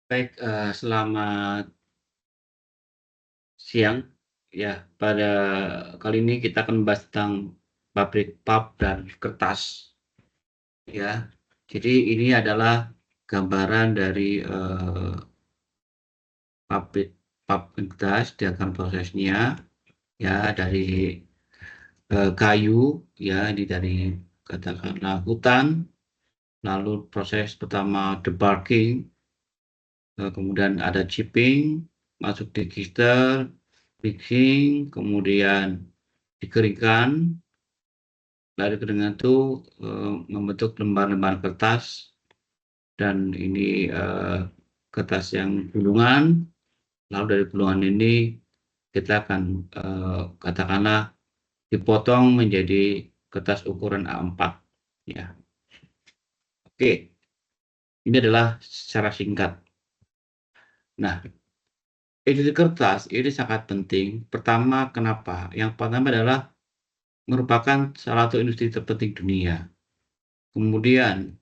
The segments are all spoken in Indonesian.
Baik, selamat siang. Ya, pada kali ini kita akan membahas tentang pabrik pulp dan kertas, ya. Jadi ini adalah gambaran dari, pabrik pulp dan kertas, diagram prosesnya, ya, dari, kayu, ya, ini dari katakanlah hutan, lalu proses pertama debarking, kemudian ada chipping, masuk di gister, bleaching, kemudian dikeringkan, dari keringan itu, membentuk lembar-lembar kertas dan ini, kertas yang gulungan, lalu dari gulungan ini kita akan, katakanlah dipotong menjadi kertas ukuran A4, ya. Oke, ini adalah secara singkat. Nah, edisi kertas ini sangat penting. Pertama, kenapa? Yang pertama adalah merupakan salah satu industri terpenting dunia. Kemudian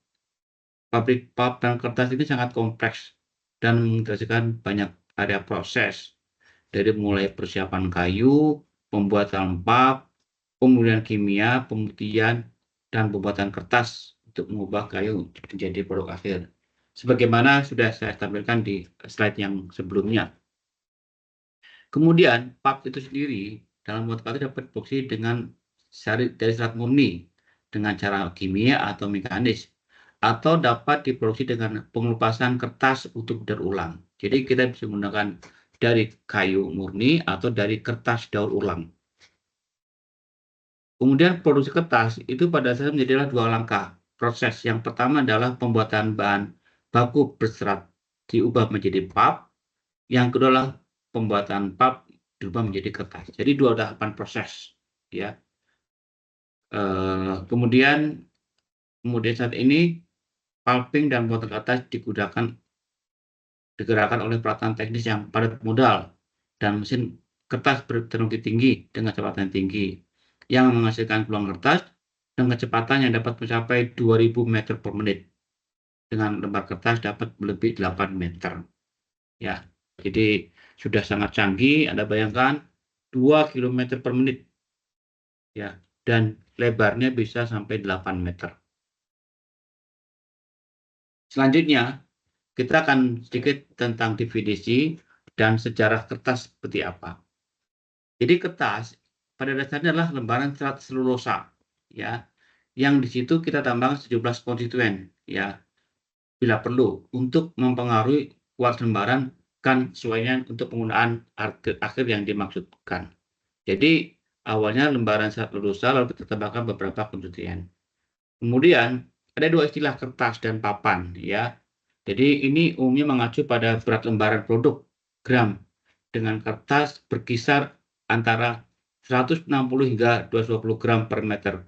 pabrik pulp dan kertas ini sangat kompleks dan mengintegrasikan banyak area proses, dari mulai persiapan kayu, pembuatan pulp, pemulihan kimia, pemutihan, dan pembuatan kertas untuk mengubah kayu menjadi produk akhir. Sebagaimana sudah saya tampilkan di slide yang sebelumnya. Kemudian pulp itu sendiri dalam membuat kartu dapat diproduksi dari serat murni dengan cara kimia atau mekanis, atau dapat diproduksi dengan pengelupasan kertas untuk berulang. Jadi kita bisa menggunakan dari kayu murni atau dari kertas daur ulang. Kemudian produksi kertas itu pada dasarnya menjadilah dua langkah proses. Yang pertama adalah pembuatan bahan baku berserat diubah menjadi pulp. Yang kedua adalah pembuatan pulp dirubah menjadi kertas. Jadi dua tahapan proses, ya. Kemudian saat ini pulping dan pembuatan kertas digerakkan oleh peralatan teknis yang padat modal dan mesin kertas berteknologi tinggi dengan kecepatan tinggi yang menghasilkan peluang kertas dengan kecepatan yang dapat mencapai 2000 meter per menit. Dengan lembar kertas dapat melebihi 8 meter. Ya, jadi sudah sangat canggih. Anda bayangkan 2 kilometer per menit, ya, dan lebarnya bisa sampai 8 meter. Selanjutnya, kita akan sedikit tentang definisi dan sejarah kertas seperti apa. Jadi kertas pada dasarnya adalah lembaran serat selulosa, ya, yang di situ kita tambahkan 17 konstituen, ya, bila perlu untuk mempengaruhi kualitas lembaran kan sesuainya untuk penggunaan akhir yang dimaksudkan. Jadi awalnya lembaran serat selulosa lalu kita tambahkan beberapa konstituen. Kemudian ada dua istilah kertas dan papan, ya. Jadi ini umumnya mengacu pada berat lembaran produk gram dengan kertas berkisar antara 160 hingga 220 gram per meter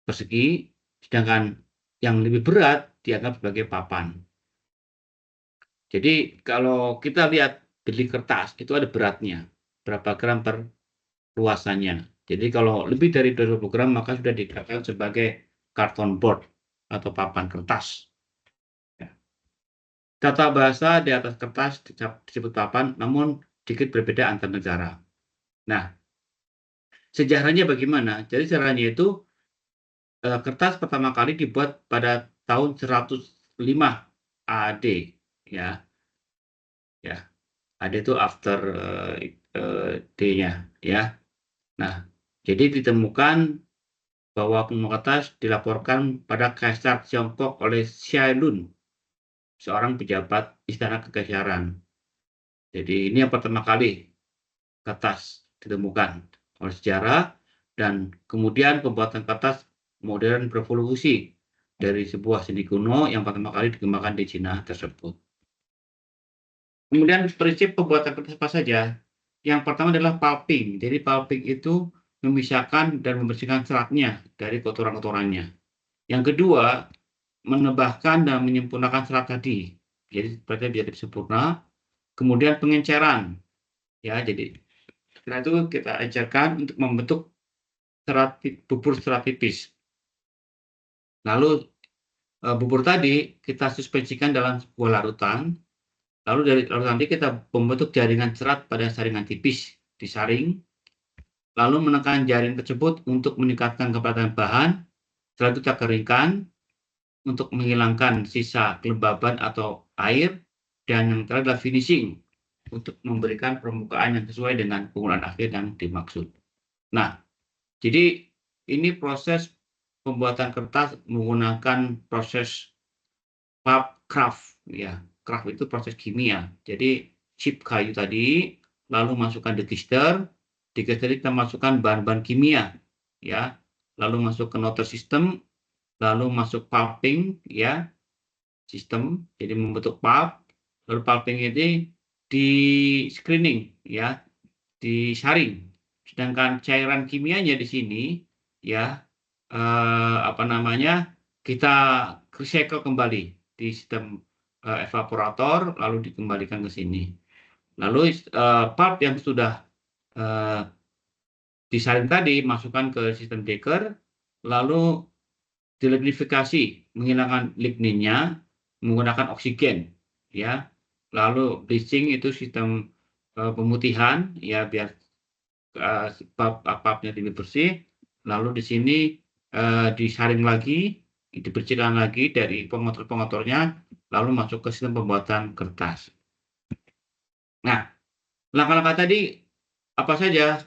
persegi, sedangkan yang lebih berat dianggap sebagai papan. Jadi kalau kita lihat beli kertas itu ada beratnya, berapa gram per luasannya. Jadi kalau lebih dari 220 gram maka sudah dikatakan sebagai karton board atau papan kertas. Ya. Tata bahasa di atas kertas disebut papan, namun sedikit berbeda antar negara. Nah, sejarahnya bagaimana? Jadi sejarahnya itu kertas pertama kali dibuat pada tahun 105 AD, ya, ya. AD itu after D-nya, ya. Nah, jadi ditemukan bahwa penemuan kertas dilaporkan pada Kaisar Tiongkok oleh Xia Lun, seorang pejabat istana kekaisaran. Jadi ini yang pertama kali kertas ditemukan oleh sejarah, dan kemudian pembuatan kertas modern berevolusi dari sebuah seni kuno yang pertama kali dikembangkan di Cina tersebut. Kemudian prinsip pembuatan kertas apa saja? Yang pertama adalah pulping. Jadi pulping itu memisahkan dan membersihkan seratnya dari kotoran-kotorannya. Yang kedua, menebahkan dan menyempurnakan serat tadi. Jadi seratnya biar lebih sempurna. Kemudian pengenceran, ya. Jadi setelah itu kita encerkan untuk membentuk bubur serat tipis. Lalu bubur tadi kita suspensikan dalam sebuah larutan lalu nanti kita membentuk jaringan cerat pada saringan tipis, disaring, lalu menekan jaring tersebut untuk meningkatkan kepadatan bahan, setelah itu kita keringkan untuk menghilangkan sisa kelembaban atau air, dan yang terakhir adalah finishing untuk memberikan permukaan yang sesuai dengan penggunaan akhir yang dimaksud. Nah, jadi ini proses pembuatan kertas menggunakan proses pulp craft, ya. Craft itu proses kimia. Jadi chip kayu tadi, lalu masukkan degister, degister kita masukkan bahan-bahan kimia, ya. Lalu masuk ke noter system, lalu masuk pulping, ya, sistem, jadi membentuk pulp, lalu pulping ini di screening, ya, disaring. Sedangkan cairan kimianya di sini, ya, apa namanya, kita recycle kembali di sistem evaporator, lalu dikembalikan ke sini. Lalu pulp yang sudah disaring tadi masukkan ke sistem Decker, lalu dilignifikasi, menghilangkan ligninnya menggunakan oksigen, ya. Lalu bleaching itu sistem pemutihan, ya, biar pulpnya lebih bersih. Lalu di sini disaring lagi, dibersihkan lagi dari pengotor-pengotornya, lalu masuk ke sistem pembuatan kertas. Nah, langkah-langkah tadi apa saja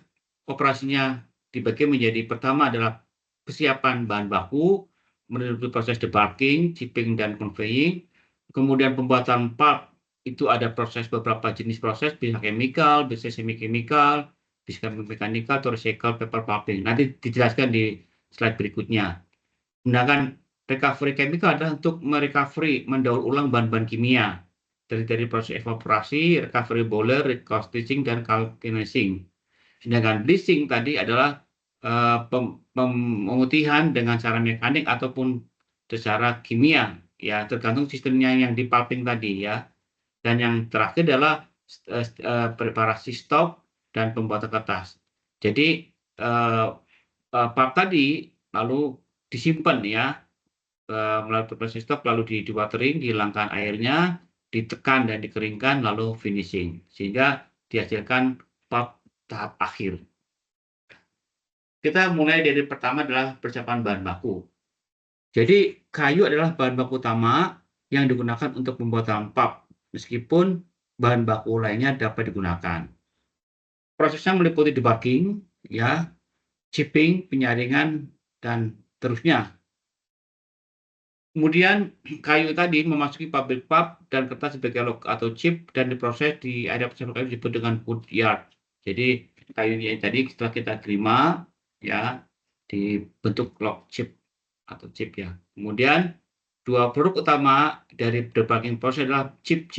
operasinya dibagi menjadi pertama adalah kesiapan bahan baku, melalui proses debulking, chipping, dan conveying. Kemudian pembuatan pulp itu ada beberapa jenis proses, bisa chemical, bisa semi-chemical, bisa mechanical, atau recycle paper pulping. Nanti dijelaskan di slide berikutnya. Sedangkan recovery chemical adalah untuk merecovery, mendaur ulang bahan-bahan kimia dari proses evaporasi, recovery boiler, recoasting, dan calcinizing. Sedangkan bleaching tadi adalah pemutihan dengan cara mekanik ataupun secara kimia, ya, tergantung sistemnya yang di pulping tadi, ya. Dan yang terakhir adalah preparasi stok dan pembuatan kertas. Jadi pulp tadi lalu disimpan, ya, melalui proses stok, lalu di watering, dihilangkan airnya, ditekan dan dikeringkan, lalu finishing, sehingga dihasilkan pulp tahap akhir. Kita mulai dari pertama adalah persiapan bahan baku. Jadi kayu adalah bahan baku utama yang digunakan untuk pembuatan pulp, meskipun bahan baku lainnya dapat digunakan. Prosesnya meliputi debulking, ya, chipping, penyaringan, dan terusnya. Kemudian kayu tadi memasuki pabrik pulp dan kertas sebagai log atau chip, dan diproses di area pencampur kayu disebut dengan wood yard. Jadi kayunya tadi setelah kita terima, ya, dibentuk log chip atau chip, ya. Kemudian dua produk utama dari debulking proses adalah chip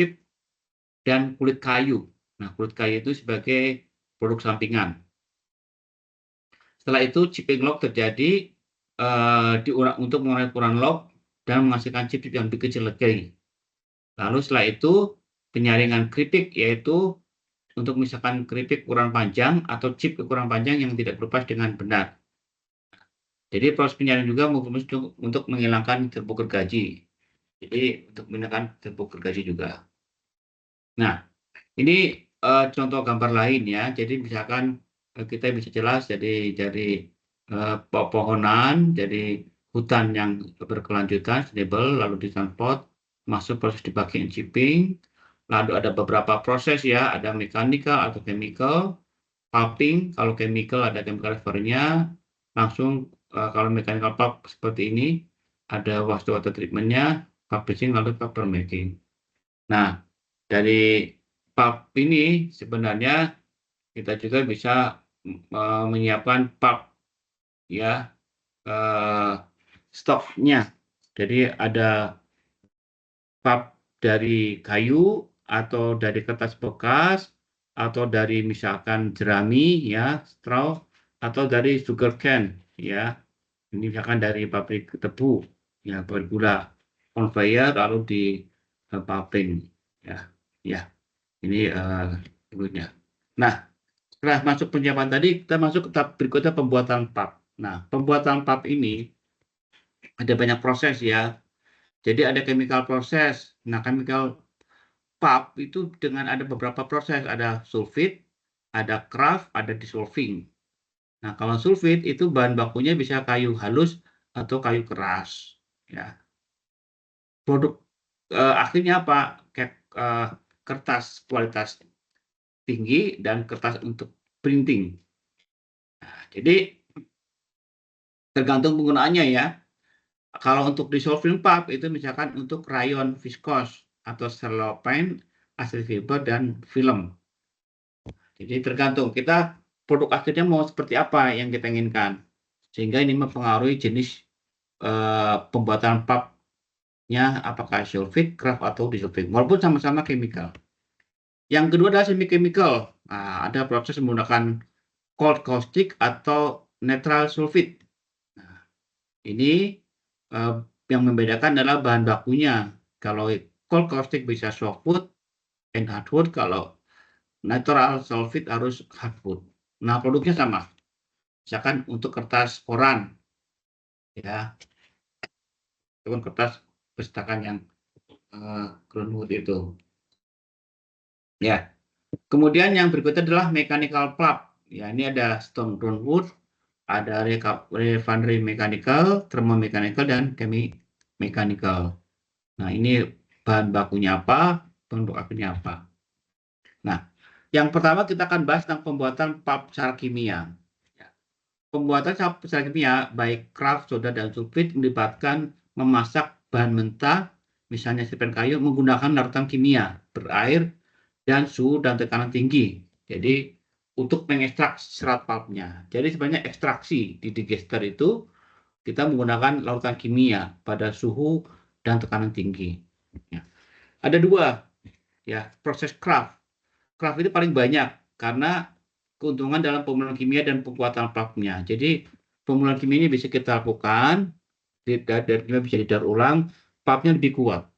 dan kulit kayu. Nah, kulit kayu itu sebagai produk sampingan. Setelah itu chipping log terjadi untuk mengurangi ukuran log dan menghasilkan chip yang lebih kecil lagi. Lalu setelah itu penyaringan keripik, yaitu untuk misalkan keripik ukuran panjang atau chip ukuran panjang yang tidak berlepas dengan benar. Jadi proses penyaringan juga untuk menghilangkan debu gergaji. Jadi untuk menghilangkan debu gergaji juga. Nah, ini contoh gambar lain, ya. Jadi misalkan kita bisa jelas dari pepohonan, dari hutan yang berkelanjutan, stable, lalu ditransport, masuk proses debulking and chipping, lalu ada beberapa proses, ya, ada mechanical atau chemical, pulping, kalau chemical ada chemical recovery-nya, langsung kalau mechanical pulp seperti ini, ada water treatment-nya, publishing, lalu paper making. Nah, dari pulp ini sebenarnya kita juga bisa menyiapkan pulp, ya, stoknya. Jadi ada pulp dari kayu atau dari kertas bekas atau dari misalkan jerami, ya, straw, atau dari sugar cane, ya. Ini misalkan dari pabrik tebu, ya, bergula, conveyor lalu di pulping, ya, ya. Ini berikutnya. Nah, setelah masuk penyiapan tadi, kita masuk ke tahap berikutnya, pembuatan pulp. Nah, pembuatan pulp ini ada banyak proses, ya. Jadi ada chemical proses. Nah, chemical pulp itu dengan ada beberapa proses, ada sulfit, ada craft, ada dissolving. Nah, kalau sulfit itu bahan bakunya bisa kayu halus atau kayu keras, ya. Produk akhirnya apa? Kertas kualitas tinggi dan kertas untuk printing. Nah, jadi tergantung penggunaannya ya. Kalau untuk dissolving pulp itu misalkan untuk rayon viskos atau cellophane, asli fiber dan film. Jadi tergantung kita produk akhirnya mau seperti apa yang kita inginkan. Sehingga ini mempengaruhi jenis pembuatan pulpnya apakah sulfit, craft atau dissolving. Walaupun sama-sama chemical. Yang kedua adalah semi chemical. Nah, ada proses menggunakan cold caustic atau neutral sulfit. Nah, ini yang membedakan adalah bahan bakunya. Kalau cold caustic bisa softwood and hardwood, kalau neutral sulfit harus hardwood. Nah, produknya sama. Misalkan untuk kertas koran, ya, itu kan kertas percetakan yang groundwood itu. Ya. Kemudian yang berikutnya adalah mechanical pulp. Ya, ini ada stone groundwood, ada refinery mechanical, thermomechanical, dan chemi-mechanical. Nah, ini bahan bakunya apa, produk akhirnya apa. Nah, yang pertama kita akan bahas tentang pembuatan pulp secara kimia. Ya. Pembuatan secara kimia, baik craft, soda, dan sulfit melibatkan memasak bahan mentah, misalnya sirpen kayu, menggunakan larutan kimia, berair, dan suhu dan tekanan tinggi. Jadi untuk mengekstrak serat pulpnya. Jadi sebenarnya ekstraksi di digester itu kita menggunakan larutan kimia pada suhu dan tekanan tinggi. Ya. Ada dua, ya, proses craft. Craft itu paling banyak karena keuntungan dalam pemularan kimia dan pembuatan pulpnya. Jadi pemularan kimia ini bisa kita lakukan dan kimia bisa didaur ulang, pulpnya lebih kuat.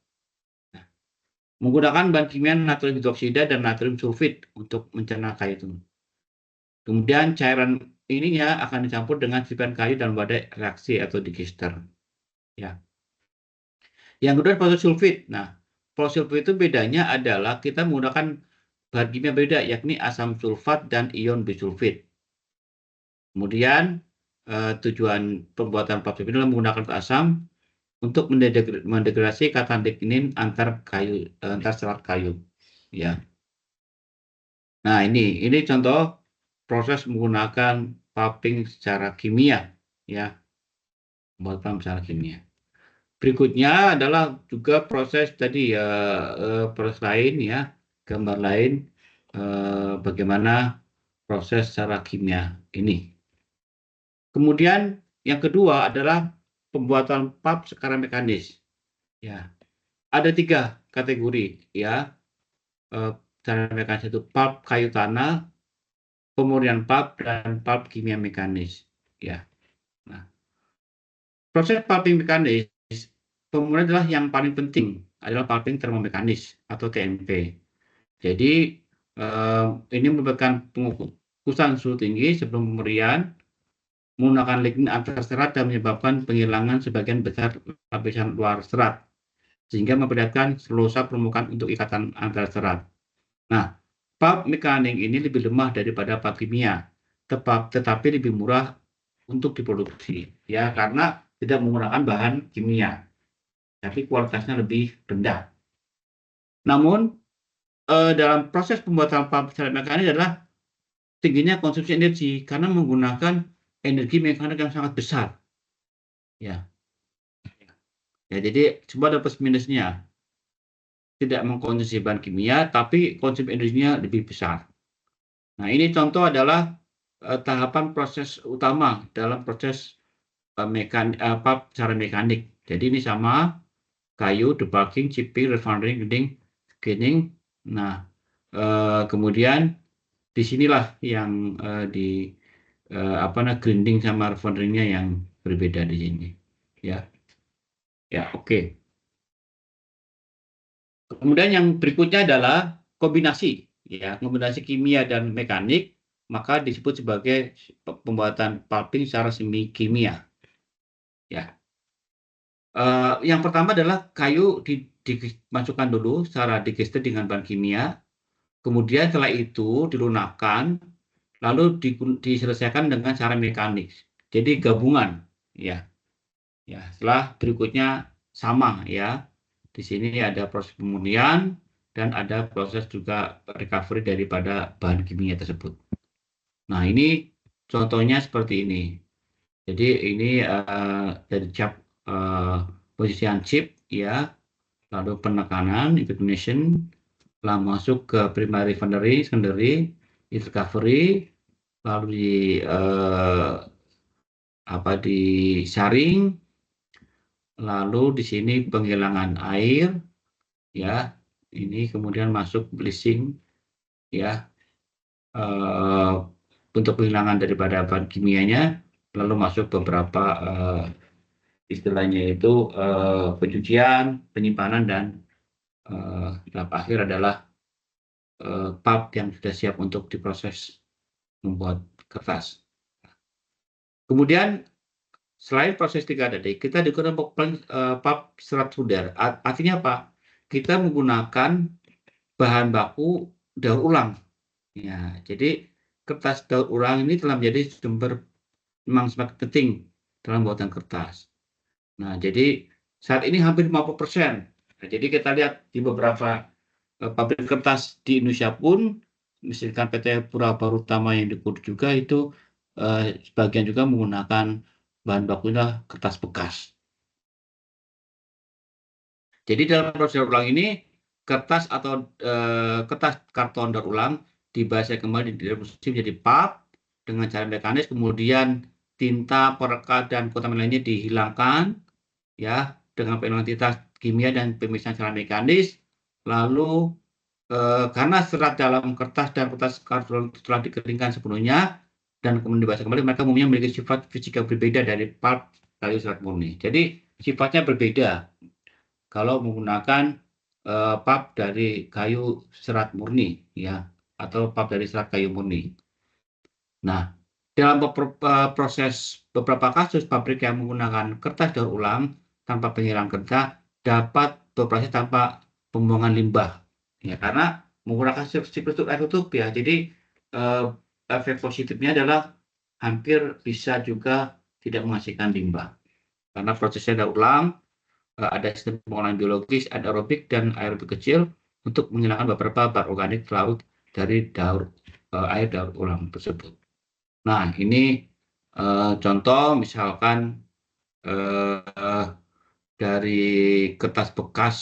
Menggunakan bahan kimia natrium hidroksida dan natrium sulfit untuk mencerna kayu itu. Kemudian cairan ininya akan dicampur dengan sirpan kayu dalam wadah reaksi atau digester. Ya. Yang kedua proses sulfit. Nah, proses sulfit itu bedanya adalah kita menggunakan bahan kimia beda, yakni asam sulfat dan ion bisulfit. Kemudian tujuan pembuatan pulp sulfit adalah menggunakan asam untuk mendegradasi katandekinin antar serat kayu. Ya. Nah, ini contoh proses menggunakan pulping secara kimia, ya, pembuatan secara kimia. Berikutnya adalah juga proses tadi ya, proses lain ya, gambar lain bagaimana proses secara kimia ini. Kemudian yang kedua adalah pembuatan pulp secara mekanis. Ya, ada 3 kategori ya. Secara mekanis itu pulp kayu tanah, pemurnian pulp, dan pulp kimia mekanis. Ya. Nah, proses pulping mekanis pemurnian adalah yang paling penting adalah pulping termomekanis atau TMP. Jadi ini merupakan pengukusan suhu tinggi sebelum pemurnian menggunakan lignin antar serat dan menyebabkan penghilangan sebagian besar lapisan luar serat sehingga memperlihatkan selusa permukaan untuk ikatan antar serat. Nah, pulp mekanik ini lebih lemah daripada pulp kimia, tetapi lebih murah untuk diproduksi, ya, karena tidak menggunakan bahan kimia, tapi kualitasnya lebih rendah. Namun, dalam proses pembuatan pulp secara mekanik adalah tingginya konsumsi energi karena menggunakan energi mekanik yang sangat besar. Ya, ya, jadi semua ada plus minusnya. Tidak mengkonsumsi bahan kimia, tapi konsumsi energinya lebih besar. Nah, ini contoh adalah tahapan proses utama dalam proses pulp secara mekanik. Jadi ini sama kayu, debulking, chipping, refining, grinding. Nah, kemudian disinilah yang grinding sama refineringnya yang berbeda di sini. Ya, ya, oke. Kemudian yang berikutnya adalah kombinasi, ya, kombinasi kimia dan mekanik, maka disebut sebagai pembuatan pulping secara semi kimia. Ya. Yang pertama adalah kayu dimasukkan dulu secara digester dengan bahan kimia, kemudian setelah itu dilunakkan, lalu diselesaikan dengan cara mekanik. Jadi gabungan, ya. Ya, setelah berikutnya sama ya. Di sini ada proses pemurnian dan ada proses juga recovery daripada bahan kimia tersebut. Nah, ini contohnya seperti ini. Jadi ini dari cap posisian chip ya, lalu penekanan, impregnation, lalu masuk ke primary, secondary, recovery, lalu disaring, lalu di sini penghilangan air ya, ini kemudian masuk bleaching ya, untuk penghilangan daripada bahan kimianya, lalu masuk beberapa istilahnya itu pencucian, penyimpanan, dan tahap akhir adalah pulp yang sudah siap untuk diproses membuat kertas. Kemudian selain proses 3D, kita digunakan pulp serat pudar. Artinya apa? Kita menggunakan bahan baku daur ulang. Ya, jadi kertas daur ulang ini telah menjadi sumber memang semakin penting dalam pembuatan kertas. Nah, jadi saat ini hampir 50%. Nah, jadi kita lihat di beberapa pabrik kertas di Indonesia pun, misalkan PT Pura Barutama yang di Kudus juga itu sebagian juga menggunakan bahan bakunya kertas bekas. Jadi dalam proses daur ulang ini, kertas atau kertas karton daur ulang dibasahi kembali di mesin menjadi pulp dengan cara mekanis, kemudian tinta, perekat, dan kontamin lainnya dihilangkan ya dengan penghilangan tinta kimia dan pemisahan secara mekanis. Lalu karena serat dalam kertas dan kertas karton telah dikeringkan sepenuhnya dan kemudian dibasah kembali, mereka umumnya memiliki sifat fisika berbeda dari pulp kayu serat murni. Jadi sifatnya berbeda kalau menggunakan pulp dari kayu serat murni ya, atau pulp dari serat kayu murni. Nah, dalam proses beberapa kasus pabrik yang menggunakan kertas daur ulang tanpa pengirang kertas dapat beroperasi tanpa pembuangan limbah. Ya, karena menggunakan siklus air tutup ya. Jadi efek positifnya adalah hampir bisa juga tidak menghasilkan limbah. Karena prosesnya daur ulang, ada sistem pengolahan biologis, anaerobik dan aerobik kecil untuk menghilangkan beberapa bahan organik larut dari air daur ulang tersebut. Nah, ini contoh misalkan dari kertas bekas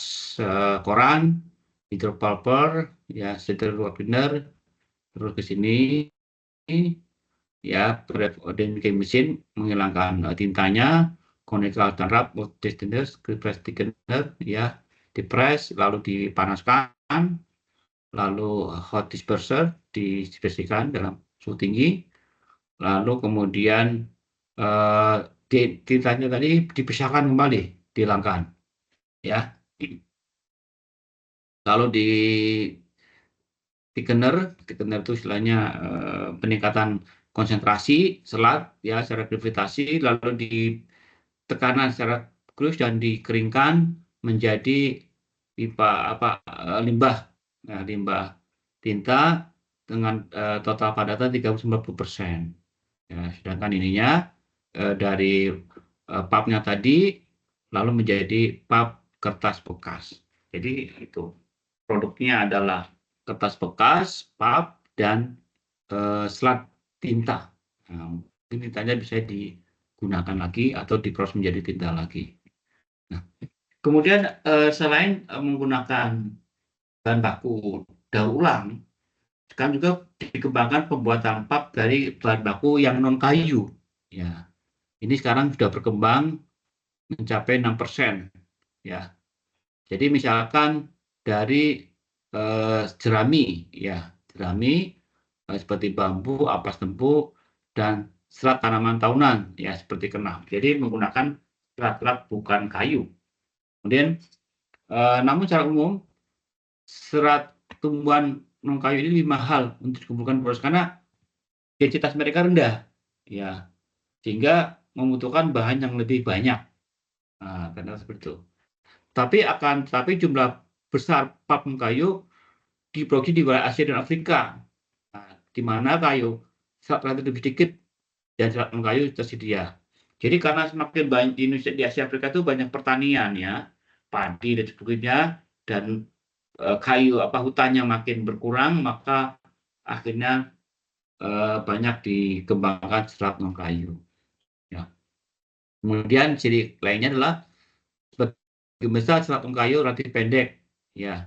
koran, hydropulper, ya, steril cleaner, terus ke sini ya, dan mesin menghilangkan tintanya, conical dan wrap, press thickener, ya, dipres, lalu dipanaskan, lalu hot disperser dispersikan dalam suhu tinggi, lalu kemudian tintanya tadi dipisahkan kembali, dihilangkan, ya. Lalu di thickener itu istilahnya peningkatan konsentrasi selat ya secara gravitasi, lalu di tekanan secara krus dan dikeringkan menjadi limbah. Nah, limbah tinta dengan total padatan 30-90%. Ya, sedangkan ininya dari pulpnya tadi lalu menjadi pulp kertas bekas. Jadi itu produknya adalah kertas bekas, pulp, dan selat tinta. Nah, tintanya bisa digunakan lagi atau diproses menjadi tinta lagi. Nah, kemudian selain menggunakan bahan baku daur ulang, sekarang juga dikembangkan pembuatan pulp dari bahan baku yang non kayu. Ya, ini sekarang sudah berkembang mencapai 6%. Ya, jadi misalkan dari jerami, ya, jerami seperti bambu, ampas lembu, dan serat tanaman tahunan, ya, seperti kenaf. Jadi menggunakan serat-serat bukan kayu. Kemudian, namun secara umum serat tumbuhan non kayu ini lebih mahal untuk dikumpulkan proses karena densitas mereka rendah, ya, sehingga membutuhkan bahan yang lebih banyak. Nah, karena seperti itu. tapi jumlah besar pulp kayu diproduksi di wilayah Asia dan Afrika. Nah, di mana kayu serat relatif lebih sedikit dan serat kayu tersedia. Jadi karena semakin banyak di Indonesia, di Asia Afrika itu banyak pertanian ya, padi dan sebagainya, dan kayu hutannya makin berkurang, maka akhirnya banyak dikembangkan serat non kayu. Ya. Kemudian ciri lainnya adalah besar serat non kayu relatif pendek, ya,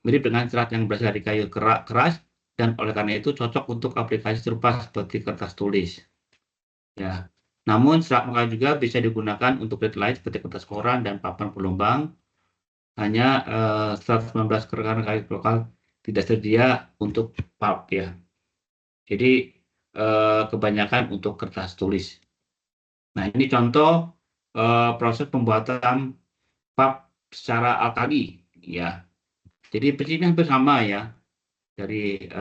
mirip dengan serat yang berasal dari kayu keras, dan oleh karena itu cocok untuk aplikasi serupa seperti kertas tulis. Ya. Namun serat non kayu juga bisa digunakan untuk grade lain seperti kertas koran dan papan pelumbang. Hanya 119 kerangka kayu lokal tidak sedia untuk pulp ya. Jadi kebanyakan untuk kertas tulis. Nah, ini contoh proses pembuatan pulp secara alkali ya. Jadi prinsipnya hampir sama ya, dari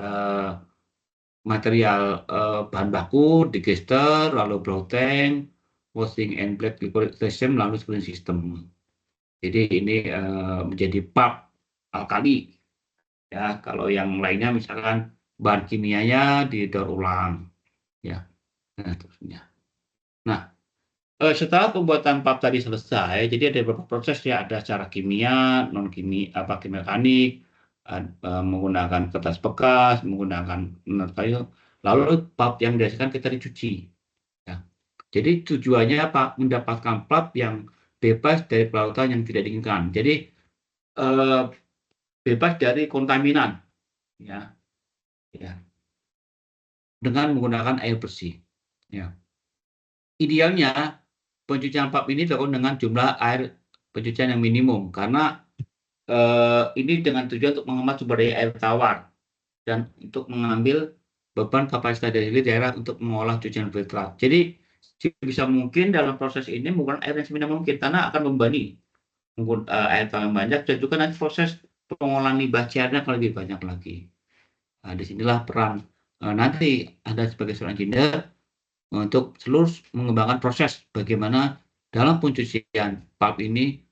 material bahan baku, digester, lalu blow tank, washing and black liquefaction, lalu spring system. Jadi ini menjadi pulp alkali ya. Kalau yang lainnya misalkan bahan kimianya didaur ulang ya. Nah, terusnya. Nah, setelah pembuatan pulp tadi selesai, jadi ada beberapa proses ya, ada secara kimia, non kimia, kimia mekanik, menggunakan kertas bekas, menggunakan kayu, lalu pulp yang dihasilkan kita dicuci. Ya. Jadi tujuannya apa? Mendapatkan pulp yang bebas dari pelautan yang tidak diinginkan. Jadi bebas dari kontaminan, ya, ya, dengan menggunakan air bersih. Ya. Idealnya pencucian pulp ini dilakukan dengan jumlah air pencucian yang minimum, karena ini dengan tujuan untuk menghemat sumber daya air tawar dan untuk mengambil beban kapasitas dari daerah untuk mengolah cucian filtrat. Jadi bisa mungkin dalam proses ini menggunakan air yang seminimal mungkin, karena akan membebani air tawar yang banyak, dan juga nanti proses pengolahan limbah cairnya akan lebih banyak lagi. Nah, disinilah peran nanti Anda sebagai seorang engineer untuk seluruh mengembangkan proses bagaimana dalam pencucian pulp ini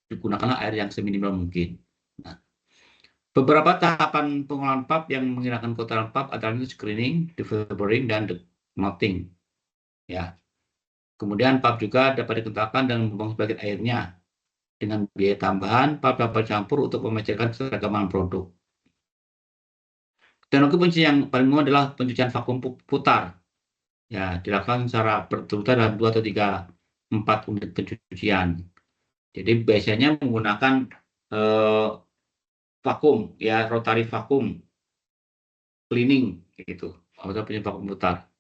digunakanlah air yang seminimal mungkin. Nah, beberapa tahapan pengolahan pulp yang menghilangkan kotoran pulp adalah screening, defibrillering, dan melting. Ya. Kemudian pulp juga dapat dikentalkan dan membuang sebagian airnya. Dengan biaya tambahan, pulp dapat dicampur untuk memecahkan keragaman produk. Teknologi pencucian yang paling umum adalah pencucian vakum putar. Ya, dilakukan secara berturut-turut dalam 2 atau 4 unit pencucian. Jadi biasanya menggunakan vakum, ya, rotary vakum cleaning gitu, atau pencucian vakum putar.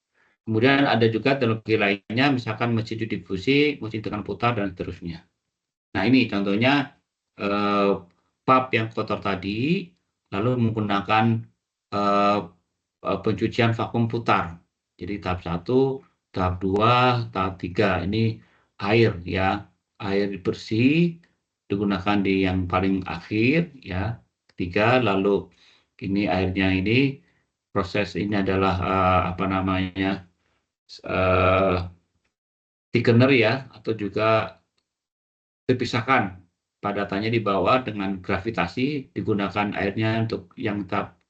Kemudian ada juga teknologi lainnya, misalkan mesin difusi, mesin tekan putar, dan seterusnya. Nah, ini contohnya pulp yang kotor tadi, lalu menggunakan pencucian vakum putar. Jadi tahap 1, tahap 2, tahap 3 ini air ya, air bersih digunakan di yang paling akhir ya, ketiga. Lalu ini airnya ini proses ini adalah thickener ya, atau juga terpisahkan padatannya di bawah dengan gravitasi, digunakan airnya untuk yang tahap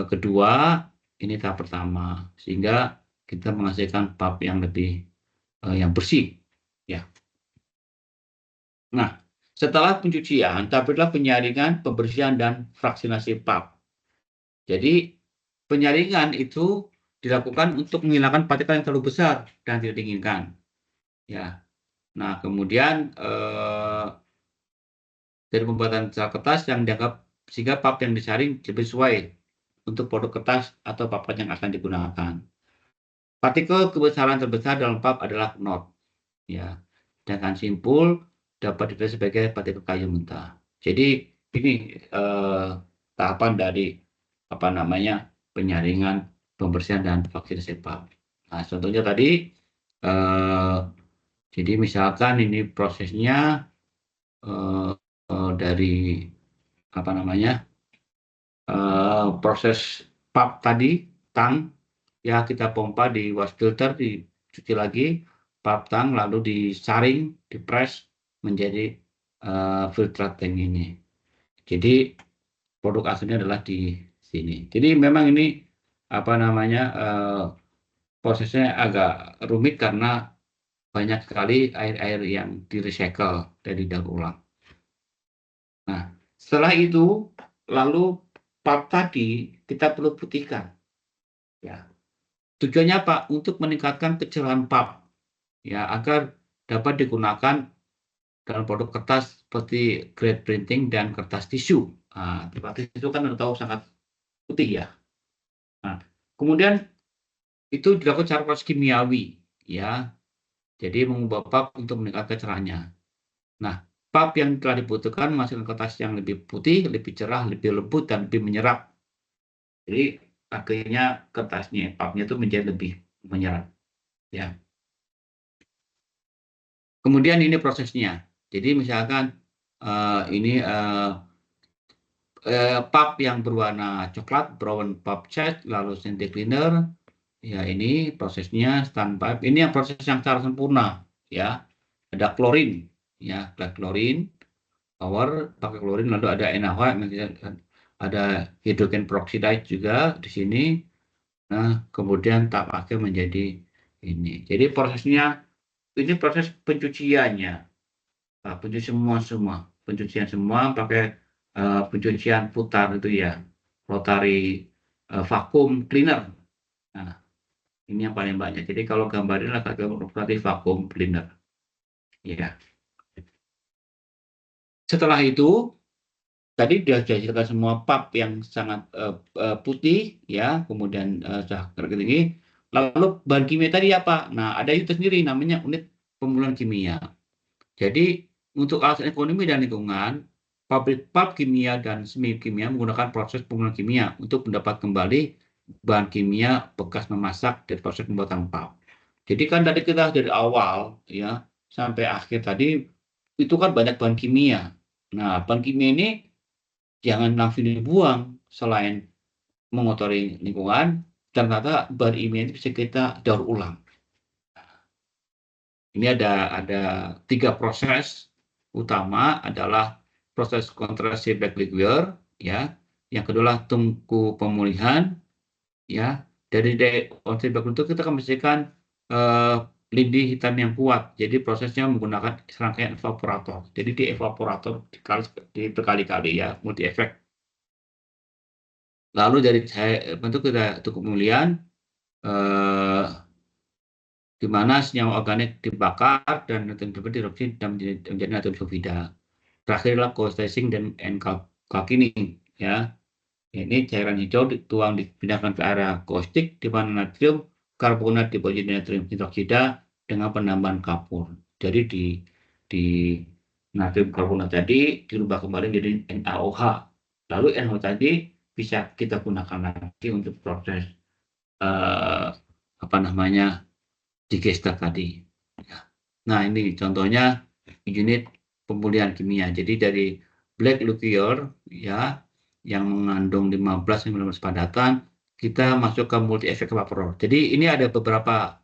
kedua, ini tahap pertama, sehingga kita menghasilkan pulp yang lebih yang bersih ya. Nah, setelah pencucian tampillah penyaringan, pembersihan, dan fraksinasi pulp. Jadi penyaringan itu dilakukan untuk menghilangkan partikel yang terlalu besar dan tidak diinginkan ya. Nah, kemudian dari pembuatan sel kertas yang dianggap, sehingga pulp yang disaring lebih sesuai untuk produk kertas atau papan yang akan digunakan. Partikel kebesaran terbesar dalam pulp adalah knot, ya. Dengan simpul dapat dilihat sebagai partikel kayu mentah. Jadi ini tahapan dari penyaringan, pembersihan, dan vaksinasi pulp. Nah, contohnya tadi, jadi misalkan ini prosesnya dari proses pulp tadi, tang, ya, kita pompa di wash filter, dicuci lagi pulp tang, lalu disaring, dipres, menjadi filtrate tank ini. Jadi produk aslinya adalah di sini. Jadi memang ini apa namanya prosesnya agak rumit karena banyak sekali air-air yang di-recycle dari daur ulang. Nah, setelah itu lalu pulp tadi kita perlu putihkan. Ya. Tujuannya apa? Untuk meningkatkan kecerahan pulp ya agar dapat digunakan dalam produk kertas seperti grade printing dan kertas tisu. Nah, kertas tisu kan udah tahu sangat putih ya. Nah, kemudian itu dilakukan secara proses kimiawi ya. Jadi mengubah pulp untuk meningkatkan kecerahannya. Nah, pulp yang telah dibutuhkan menghasilkan kertas yang lebih putih, lebih cerah, lebih lembut, dan lebih menyerap. Jadi akhirnya kertasnya, pulpnya itu menjadi lebih menyerap. Ya. Kemudian ini prosesnya. Jadi misalkan ini pulp yang berwarna coklat, brown pulp set, lalu scented cleaner. Ya ini prosesnya standpipe. Ini yang proses yang secara sempurna. Ya, ada klorin, ya, klorin. Power pakai klorin, lalu ada NaOH, ada hidrogen peroxide juga di sini. Nah, kemudian tahap akhir menjadi ini. Jadi prosesnya ini proses pencuciannya. Nah, pencucian semua pakai pencucian putar itu ya, rotary vacuum cleaner. Nah, ini yang paling banyak. Jadi kalau gambarin lah pakai rotary vacuum cleaner. Ya. Setelah itu tadi sudah dihasilkan semua pulp yang sangat putih ya, kemudian sudah tinggi. Lalu bahan kimia tadi apa? Nah, ada unit sendiri namanya unit pemulihan kimia. Jadi untuk alasan ekonomi dan lingkungan, pabrik pulp kimia dan semi kimia menggunakan proses pemulihan kimia untuk mendapat kembali bahan kimia bekas memasak dari proses pembuatan pulp. Jadi kan tadi kita dari awal ya sampai akhir tadi itu kan banyak bahan kimia. Nah, bahan kimia ini jangan langsung dibuang. Selain mengotori lingkungan, ternyata bahan kimia itu bisa kita daur ulang. Ini ada 3 proses utama adalah proses kontraksi back liqueur, ya. Yang kedua adalah tungku pemulihan, ya. Dari kontraksi back liqueur kita akan menghasilkan lidi hitam yang kuat. Jadi prosesnya menggunakan serangkaian evaporator. Jadi di evaporator berkali-kali ya, multi efek. Lalu dari bentuk kita tungku pemulihan di mana senyawa organik dibakar dan natrium sulfida direduksi dan menjadi natrium sulfida. Terakhirlah co-stacing dan N-calcining ya. Ini cairan hijau dituang dipindahkan ke area kaustik di mana natrium karbonat dibawa jadi natrium hidroksida dengan penambahan kapur. Jadi di natrium karbonat tadi dirubah kembali menjadi NaOH. Lalu NaOH tadi bisa kita gunakan lagi untuk proses apa namanya digester tadi. Nah ini contohnya unit pemulihan kimia. Jadi dari black liqueur ya yang mengandung 15-19 padatan kita masuk ke multi effect evaporator. Jadi ini ada beberapa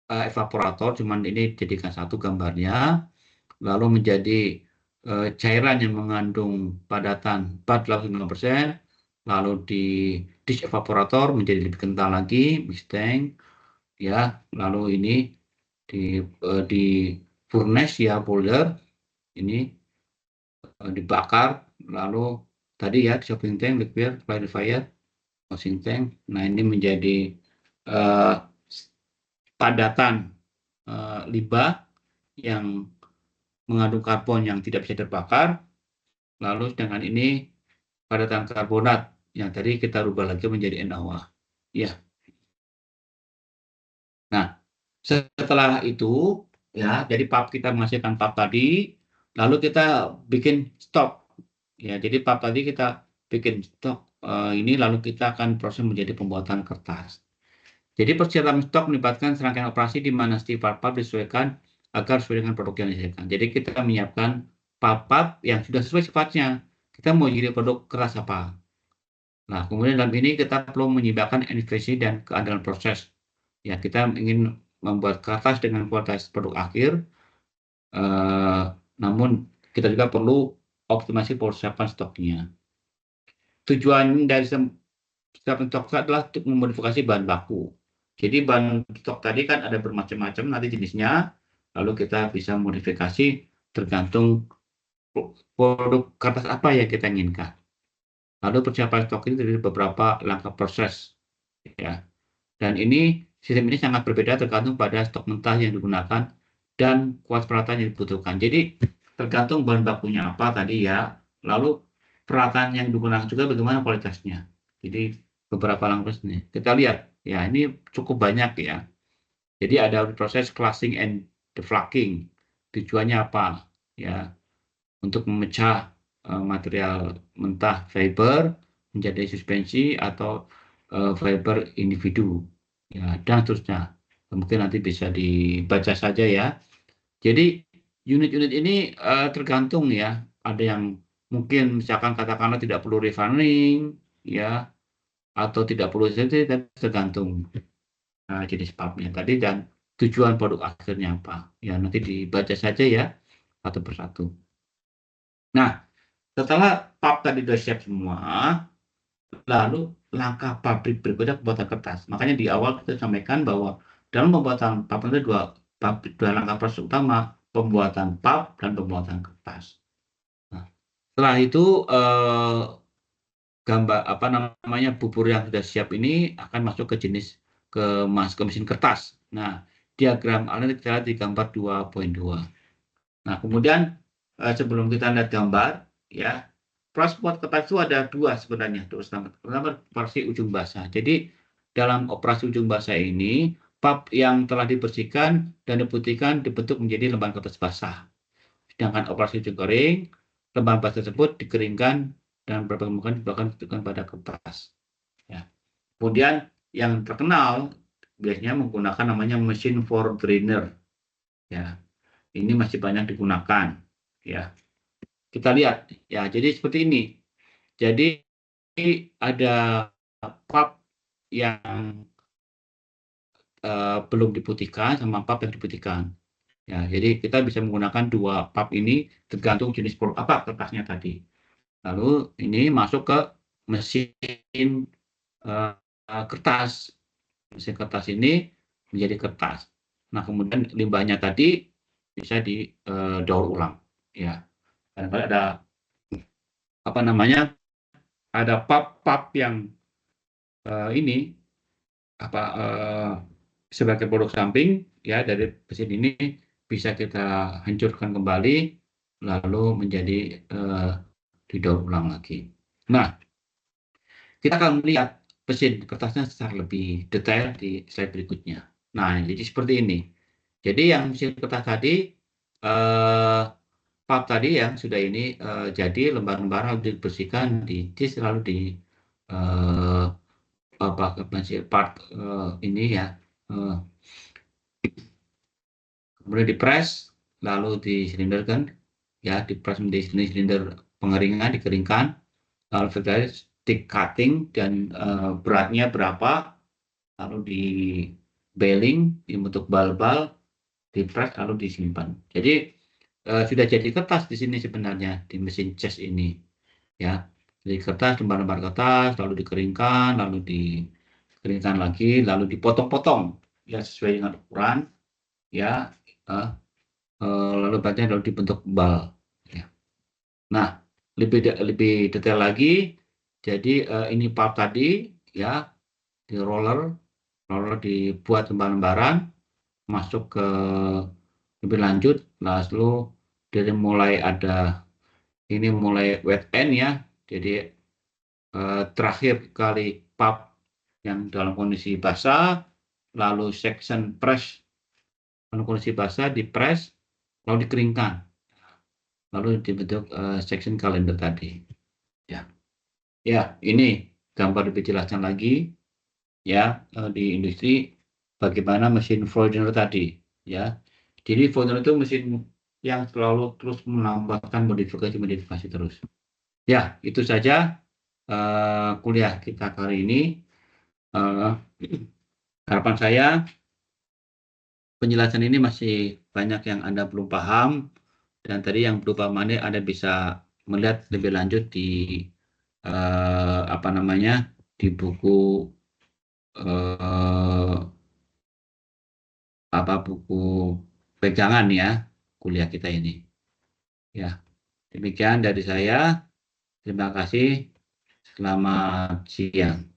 evaporator, cuman ini jadikan satu gambarnya, lalu menjadi cairan yang mengandung padatan 45%, lalu di dish evaporator menjadi lebih kental lagi, mixed tank, ya, lalu ini di furnace ya boiler ini dibakar, lalu tadi ya chopping tank, liqueur, clarifier, washing tank. Nah ini menjadi padatan limbah yang mengandung karbon yang tidak bisa terbakar. Lalu dengan ini padatan karbonat yang tadi kita rubah lagi menjadi NaOH. Ya. Nah, setelah itu ya, jadi pulp kita menghasilkan pulp tadi, lalu kita bikin stok. Ya, jadi pulp tadi kita bikin stok ini lalu kita akan proses menjadi pembuatan kertas. Jadi persiapan stok melibatkan serangkaian operasi di mana setiap pulp disesuaikan agar sesuai dengan produk yang dihasilkan. Jadi kita menyiapkan pulp yang sudah sesuai sifatnya. Kita mau jadi produk keras apa. Nah, kemudian dalam ini kita perlu menyeimbangkan efisiensi dan keandalan proses. Ya, kita ingin membuat kertas dengan kualitas produk akhir namun kita juga perlu optimasi persiapan stoknya. Tujuan dari persiapan stok adalah untuk memodifikasi bahan baku. Jadi bahan stok tadi kan ada bermacam-macam nanti jenisnya, lalu kita bisa modifikasi tergantung produk kertas apa yang kita inginkan. Lalu persiapan stok ini dari beberapa langkah proses, ya. Dan ini sistem ini sangat berbeda tergantung pada stok mentah yang digunakan dan kualitas peralatan yang dibutuhkan. Jadi tergantung bahan bakunya apa tadi ya, lalu peralatan yang digunakan juga bagaimana kualitasnya. Jadi beberapa langkah ini kita lihat, ya ini cukup banyak ya. Jadi ada proses classing and deflagging. Tujuannya apa? Ya, untuk memecah material mentah fiber menjadi suspensi atau fiber individu, ya, dan seterusnya. Mungkin nanti bisa dibaca saja ya. Jadi unit-unit ini tergantung ya. Ada yang mungkin misalkan katakanlah tidak perlu refining, ya, atau tidak perlu sensitif, tergantung jenis pulpnya tadi dan tujuan produk akhirnya apa. Ya nanti dibaca saja ya satu persatu. Nah, setelah pulp tadi sudah siap semua, lalu langkah pabrik berikutnya pembuatan kertas. Makanya di awal kita sampaikan bahwa dalam pembuatan pulp itu dua langkah proses utama, pembuatan pulp dan pembuatan kertas. Nah, setelah itu gambar apa namanya bubur yang sudah siap ini akan masuk ke ke mesin kertas. Nah, diagram ini kita lihat di gambar 2.2. Nah, kemudian sebelum kita lihat gambar, ya, proses buat kertas itu ada dua sebenarnya. Pertama, operasi ujung basah. Jadi, dalam operasi ujung basah ini, pulp yang telah dibersihkan dan diputihkan dibentuk menjadi lembaran kertas basah. Sedangkan operasi ujung kering, lembaran basah tersebut dikeringkan dan beberapa kemungkinan dibagikan pada kertas. Ya. Kemudian yang terkenal biasanya menggunakan namanya mesin for drainer. Ya, ini masih banyak digunakan. Ya, kita lihat. Ya, jadi seperti ini. Jadi ada pulp yang belum diputihkan sama pulp yang diputihkan. Ya, jadi kita bisa menggunakan dua pulp ini tergantung jenis produk apa kertasnya tadi. Lalu ini masuk ke mesin kertas. Mesin kertas ini menjadi kertas. Nah, kemudian limbahnya tadi bisa didaur ulang. Ya, kadang-kadang ada apa namanya? Ada pulp yang ini apa sebagai produk samping ya dari mesin ini bisa kita hancurkan kembali lalu menjadi didaur ulang lagi. Nah, kita akan melihat mesin kertasnya secara lebih detail di slide berikutnya. Nah, jadi seperti ini. Jadi yang mesin kertas tadi pulp tadi yang sudah ini jadi lembar-lembar harus dibersihkan, dicis lalu di apa part ini ya kemudian dipres lalu disilinderkan ya dipres menjadi silinder pengeringan dikeringkan lalu setelah stick cutting dan beratnya berapa lalu di baling dibentuk bal-bal dipres lalu disimpan. Jadi sudah jadi kertas di sini sebenarnya di mesin chest ini ya. Jadi kertas lembar-lembar kertas lalu dikeringkan lalu dikeringkan lagi lalu dipotong-potong ya sesuai dengan ukuran ya lalu bahannya lalu dibentuk bal ya. Nah, lebih detail lagi jadi ini pulp tadi ya di roller dibuat lembar-lembaran masuk ke lebih lanjut lalu dari mulai ada ini mulai wet end ya jadi terakhir kali pulp yang dalam kondisi basah lalu section press dalam kondisi basah dipres lalu dikeringkan lalu dibentuk section kalender tadi ya ya ini gambar lebih jelasnya lagi ya di industri bagaimana mesin Foldner tadi ya. Jadi Foldner itu mesin yang selalu terus menambahkan modifikasi terus. Ya, itu saja kuliah kita kali ini. Harapan saya penjelasan ini masih banyak yang Anda belum paham Dan tadi yang berupa money Anda bisa melihat lebih lanjut di apa namanya, di buku eh, buku pegangan ya kuliah kita ini. Ya, demikian dari saya. Terima kasih. Selamat siang.